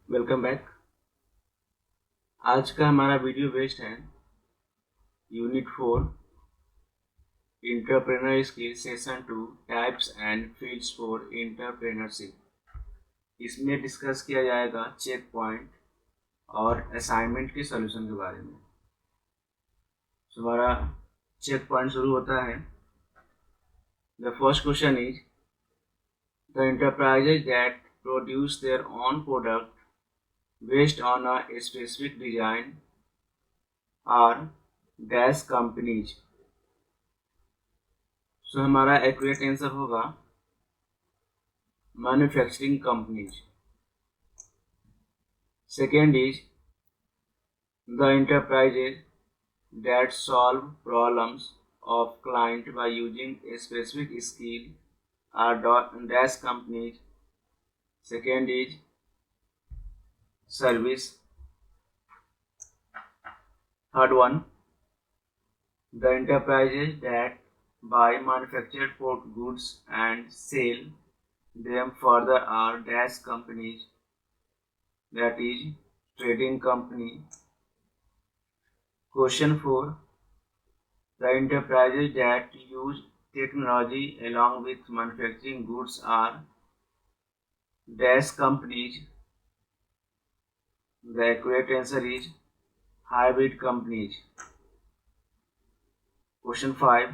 Welcome back. आज का हमारा वीडियो बेस्ड है unit 4 entrepreneur skill session 2 types and fields for entrepreneurship. इसमें डिस्कस किया जाएगा चेक पॉइंट और असाइनमेंट के सॉल्यूशन के बारे में। तो हमारा चेक पॉइंट शुरू होता है। The first question is the enterprises that produce their own product based on a specific design are dash companies। सो हमारा एक्यूरेट आंसर होगा manufacturing companies. Second is the enterprises that solve problems of client by using a specific skill are dash companies। Second is service। Third one, the enterprises that buy manufactured goods and sell them further are dash companies, that is trading company। Question 4, the enterprises that use technology along with manufacturing goods are dash companies। The accurate answer is hybrid companies। Question 5,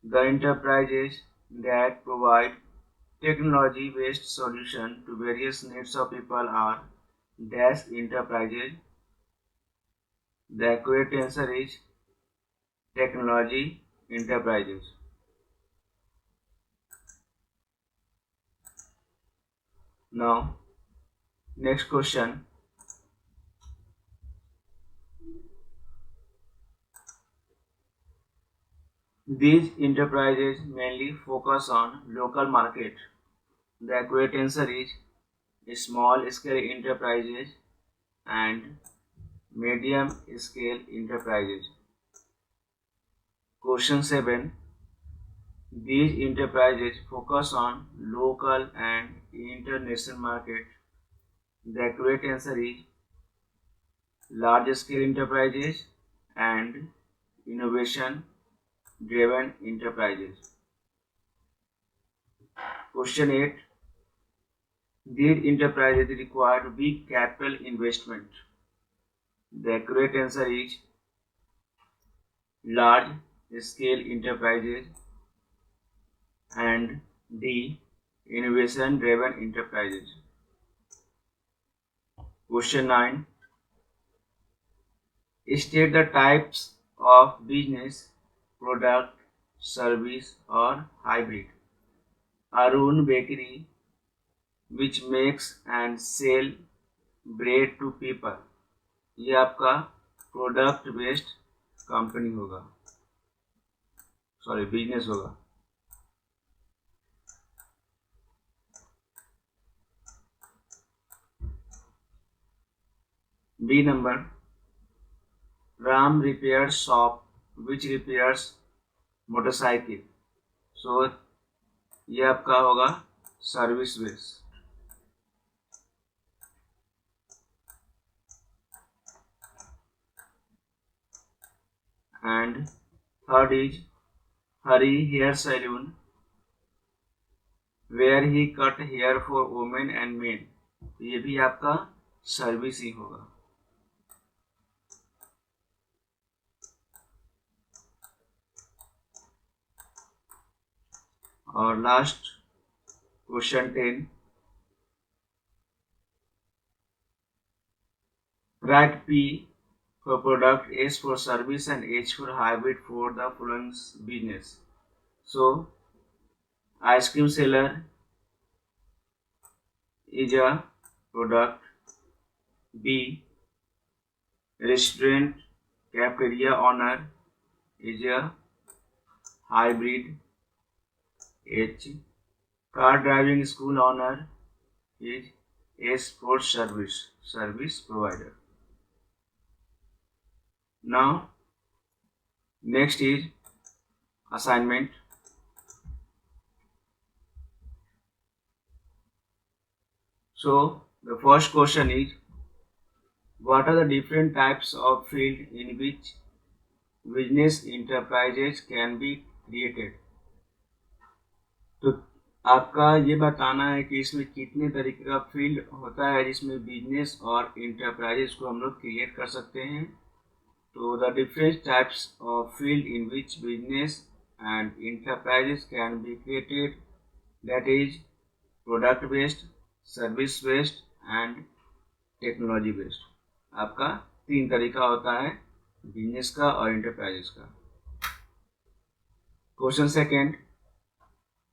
the enterprises that provide technology based solution to various needs of people are dash enterprises। The accurate answer is technology enterprises। Now next question, these enterprises mainly focus on local market। The accurate answer is small scale enterprises and medium scale enterprises। Question 7, these enterprises focus on local and international market। The accurate answer is large scale enterprises and innovation driven enterprises। Question 8, these enterprises require big capital investment। The accurate answer is large scale enterprises and D, innovation driven enterprises। Question 9, state the types of business, product, service or hybrid। Arun Bakery, which makes and sell bread to people, ये आपका product based company होगा, sorry business होगा। B number, Ram repair shop which repairs motorcycle, so ये आपका होगा service base. And third is Hari hair salon where he cut hair for women and men, ये भी आपका सर्विस ही होगा। और last question 10, write P for product, S for service and H for hybrid for the following business। So ice cream seller is a product, B restaurant cafeteria owner is a hybrid, H car driving school owner is S for service provider। Now next is assignment। So The first question is, what are the different types of field in which business enterprises can be created? तो आपका ये बताना है कि इसमें कितने तरीके का फील्ड होता है जिसमें बिजनेस और इंटरप्राइजेस को हम लोग क्रिएट कर सकते हैं. तो the different types of field in which business and enterprises can be created, that is product based, service based and technology based. आपका तीन तरीका होता है बिजनेस का और इंटरप्राइजेस का. Question second,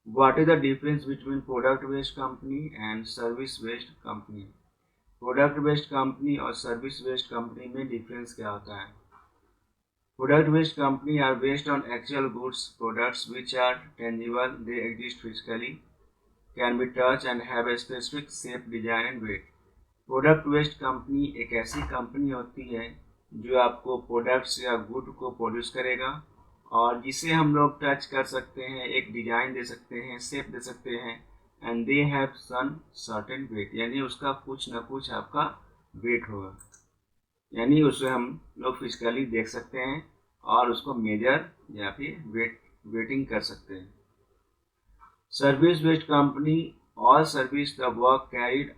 what is the difference between product based company and service based company? Product based company और service based company में डिफरेंस क्या होता है? Product based company are based on actual goods products which are tangible, they exist physically, can be touch and have a specific shape, design and weight. Product based company एक ऐसी company होती है जो आपको products या good को produce करेगा और जिसे हम लोग टच कर सकते हैं, एक डिजाइन दे सकते हैं, शेप दे सकते हैं, and they have some certain weight, यानी उसका कुछ ना कुछ आपका वेट होगा, यानी उसे हम लोग फिजिकली देख सकते हैं और उसको मेजर या फिर वेटिंग कर सकते हैं. Service based company all service the work carried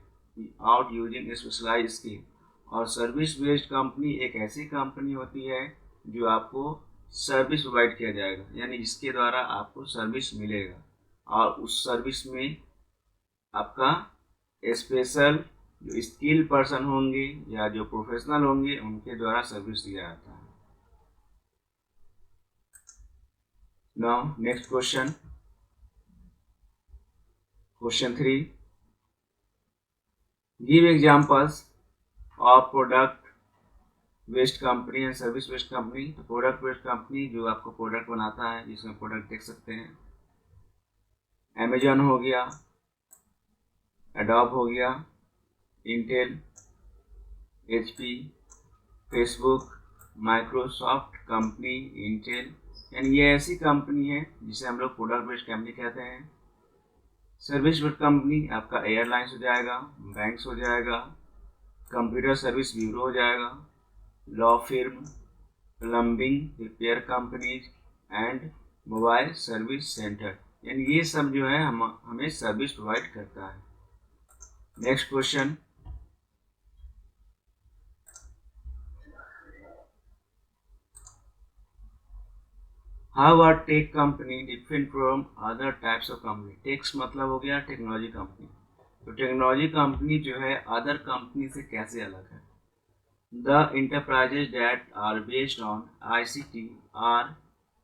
out using specialised skill. और सर्विस बेस्ड कंपनी एक ऐसी कंपनी होती है जो आपको सर्विस प्रोवाइड किया जाएगा, यानी जिसके द्वारा आपको सर्विस मिलेगा और उस सर्विस में आपका स्पेशल जो स्किल पर्सन होंगे या जो प्रोफेशनल होंगे उनके द्वारा सर्विस दिया जाता है. Now next question, question 3, give examples of product based company and service based company. तो प्रोडक्ट बेस्ड कंपनी जो आपको प्रोडक्ट बनाता है, जिसमें प्रोडक्ट देख सकते हैं, अमेजॉन हो गया, एडोब हो गया, Intel, HP, Facebook, Microsoft company, Intel, यानी ये ऐसी कंपनी है जिसे हम लोग प्रोडक्ट बेस्ड कंपनी कहते हैं. सर्विस बेस्ड कंपनी आपका एयरलाइंस हो जाएगा, बैंक्स हो जाएगा, कंप्यूटर सर्विस ब्यूरो हो जाएगा, law firm, plumbing, repair companies and mobile service center, यानी ये सब जो है हमें सर्विस प्रोवाइड करता है. Next question, how are tech company different from other types of company. Techs मतलब हो गया टेक्नोलॉजी कंपनी. तो टेक्नोलॉजी कंपनी जो है अदर कंपनी से कैसे अलग है? The enterprises that are based on ICT are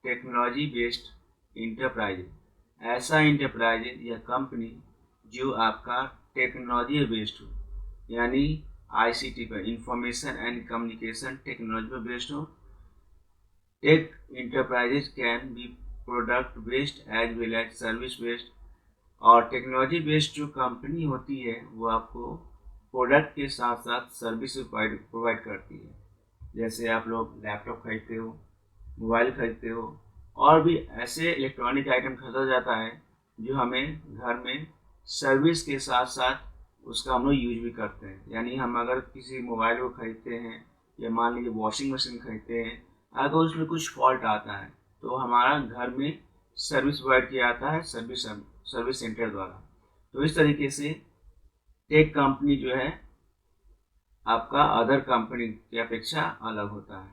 technology based enterprises. ऐसा इंटरप्राइजेज या कंपनी जो आपका टेक्नोलॉजी बेस्ड हो, यानी ICT पर, इंफॉर्मेशन एंड कम्युनिकेशन टेक्नोलॉजी पर बेस्ड हो. Tech enterprises can be product based as well as service based. और टेक्नोलॉजी बेस्ड जो कंपनी होती है वो आपको प्रोडक्ट के साथ साथ सर्विस प्रोवाइड करती है. जैसे आप लोग लैपटॉप खरीदते हो, मोबाइल खरीदते हो, और भी ऐसे इलेक्ट्रॉनिक आइटम खरीदा जाता है जो हमें घर में सर्विस के साथ साथ उसका हम लोग यूज भी करते हैं. यानी हम अगर किसी मोबाइल को खरीदते हैं या मान लीजिए वॉशिंग मशीन खरीदते हैं, अगर उसमें कुछ फॉल्ट आता है तो हमारा घर में सर्विस प्रोवाइड किया जाता है सर्विस सेंटर द्वारा. तो इस तरीके से टेक कंपनी जो है आपका अदर कंपनी की अपेक्षा अलग होता है.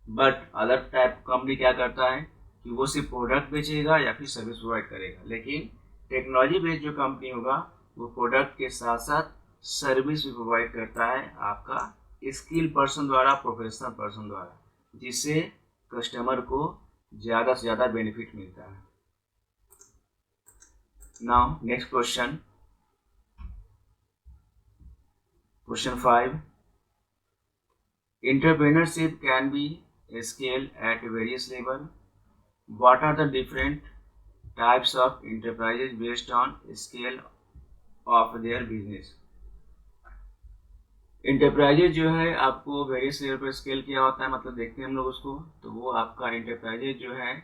बट अदर टाइप कंपनी क्या करता है कि वो सिर्फ प्रोडक्ट बेचेगा या फिर सर्विस प्रोवाइड करेगा, लेकिन टेक्नोलॉजी बेस्ड जो कंपनी होगा वो प्रोडक्ट के साथ साथ सर्विस भी प्रोवाइड करता है आपका स्किल पर्सन द्वारा, प्रोफेशनल पर्सन द्वारा, जिससे कस्टमर को ज़्यादा से ज़्यादा बेनिफिट मिलता है. Now next question, Question 5. Entrepreneurship can be scaled at various levels. What are the different types of enterprises based on scale of their business? Enterprises जो है आपको वेरियस लेवल पर स्केल किया होता है, मतलब देखते हैं हम लोग उसको. तो वो आपका इंटरप्राइजेज जो है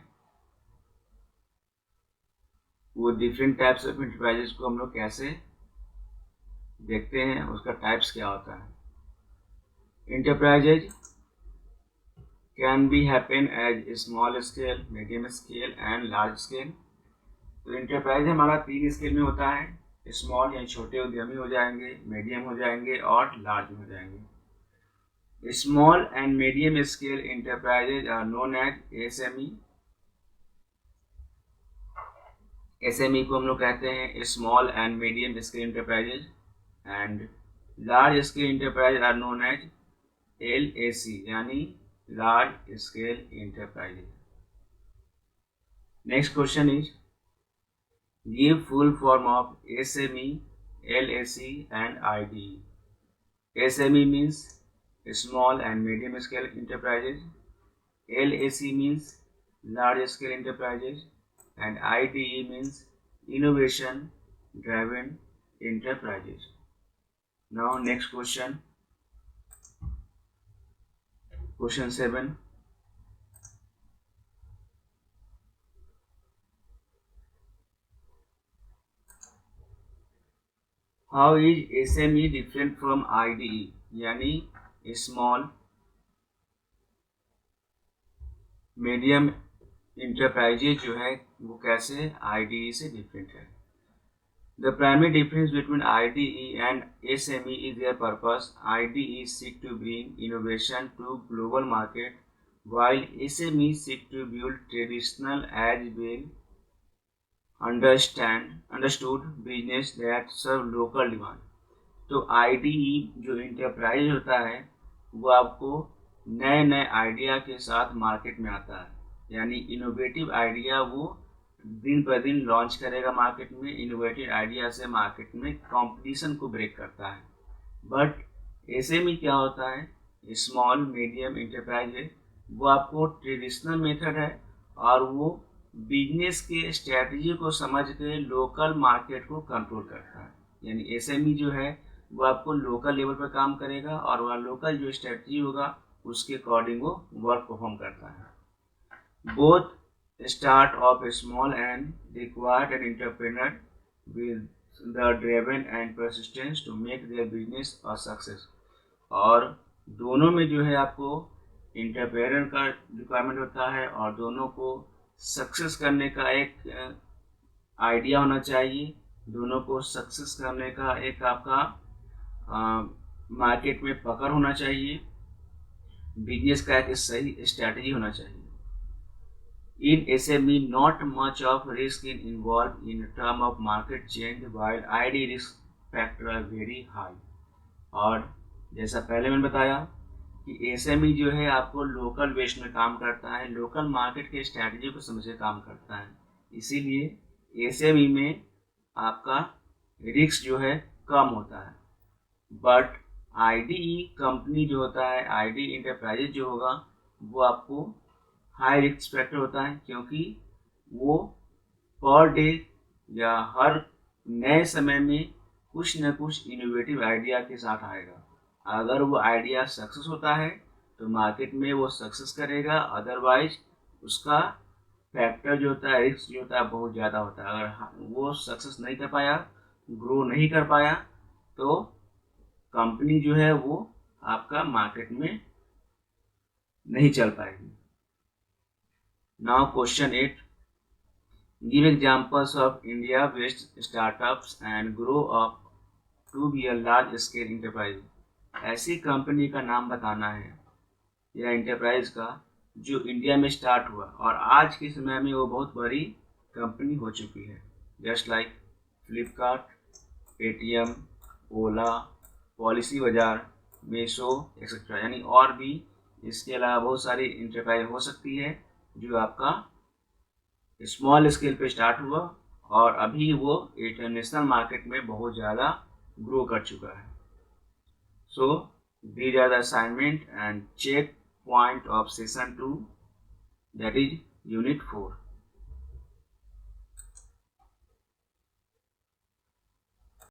वो डिफरेंट टाइप्स ऑफ इंटरप्राइजेज को हम लोग कैसे देखते हैं उसका टाइप्स क्या होता है। Enterprises can be happen as small scale, medium scale and large scale. तो इंटरप्राइज हमारा 3 स्केल में होता है, स्मॉल यानी छोटे उद्यमी हो जाएंगे, मीडियम हो जाएंगे और लार्ज हो जाएंगे। Small and medium scale enterprises are known as SME. SME को हम लोग कहते हैं small and medium scale enterprises, and large scale enterprise are known as LAC यानी large scale enterprises. Next question is give full form of SME, LAC and IDE. SME means small and medium scale enterprises, LAC means large scale enterprises, and IDE means innovation driven enterprises. Now next question, question 7. How is SME different from IDE? यानी small medium enterprises जो है वो कैसे IDE से different है। The primary difference between IDE and SME is their purpose. IDE seek to bring innovation to global market, while SME seek to build traditional as well understood business that serve local demand. तो IDE जो enterprise होता है वो आपको नए नए idea के साथ मार्केट में आता है, यानी इनोवेटिव आइडिया वो दिन पर दिन लॉन्च करेगा मार्केट में। इनोवेटिव आइडिया से मार्केट में कंपटीशन को ब्रेक करता है। बट SME क्या होता है, स्मॉल मीडियम इंटरप्राइज है, वो आपको ट्रेडिशनल मेथड है और वो बिजनेस के स्ट्रेटजी को समझ के लोकल मार्केट को कंट्रोल करता है। यानी SME जो है वो आपको लोकल लेवल पर काम करेगा और वह लोकल जो स्ट्रेटजी होगा उसके अकॉर्डिंग वो वर्क परफॉर्म करता है। Both start of small and required an entrepreneur with the driven and persistence to make their business a success। और दोनों में जो है आपको इंटरप्रेनर का रिक्वायरमेंट होता है और दोनों को सक्सेस करने का एक आइडिया होना चाहिए, दोनों को सक्सेस करने का एक आपका मार्केट में पकड़ होना चाहिए, बिजनेस का एक सही स्ट्रैटेजी होना चाहिए। In SME, not much of risk is involved in terms of market change, while ID risk factor are very high। और जैसा पहले मैंने बताया कि SME जो है आपको लोकल बेस्ड में काम करता है, लोकल मार्केट के स्ट्रैटेजी को समझ के काम करता है, इसीलिए SME में आपका रिस्क जो है कम होता है। बट IDE कंपनी जो होता है, IDE इंटरप्राइजेज जो होगा वो आपको हाई रिस्क फैक्टर होता है, क्योंकि वो पर डे या हर नए समय में कुछ न कुछ इनोवेटिव आइडिया के साथ आएगा। अगर वो आइडिया सक्सेस होता है तो मार्केट में वो सक्सेस करेगा, अदरवाइज उसका फैक्टर जो होता है, रिस्क जो होता है बहुत ज़्यादा होता है। अगर वो सक्सेस नहीं कर पाया, ग्रो नहीं कर पाया, तो कंपनी जो है वो आपका मार्केट में नहीं चल पाएगी। Now question 8. Give examples of India-based startups and grow up to be a large scale enterprise. ऐसी कंपनी का नाम बताना है या इंटरप्राइज का जो इंडिया में स्टार्ट हुआ और आज के समय में वो बहुत बड़ी कंपनी हो चुकी है, जस्ट लाइक फ्लिपकार्ट, पेटीएम, ओला, पॉलिसी बाजार, मीशो एक्सेट्रा। यानी और भी इसके अलावा बहुत सारी इंटरप्राइज हो सकती है जो आपका स्मॉल स्केल पे स्टार्ट हुआ और अभी वो इंटरनेशनल मार्केट में बहुत ज़्यादा ग्रो कर चुका है। सो these are the assignment and check point of session 2, that is unit 4।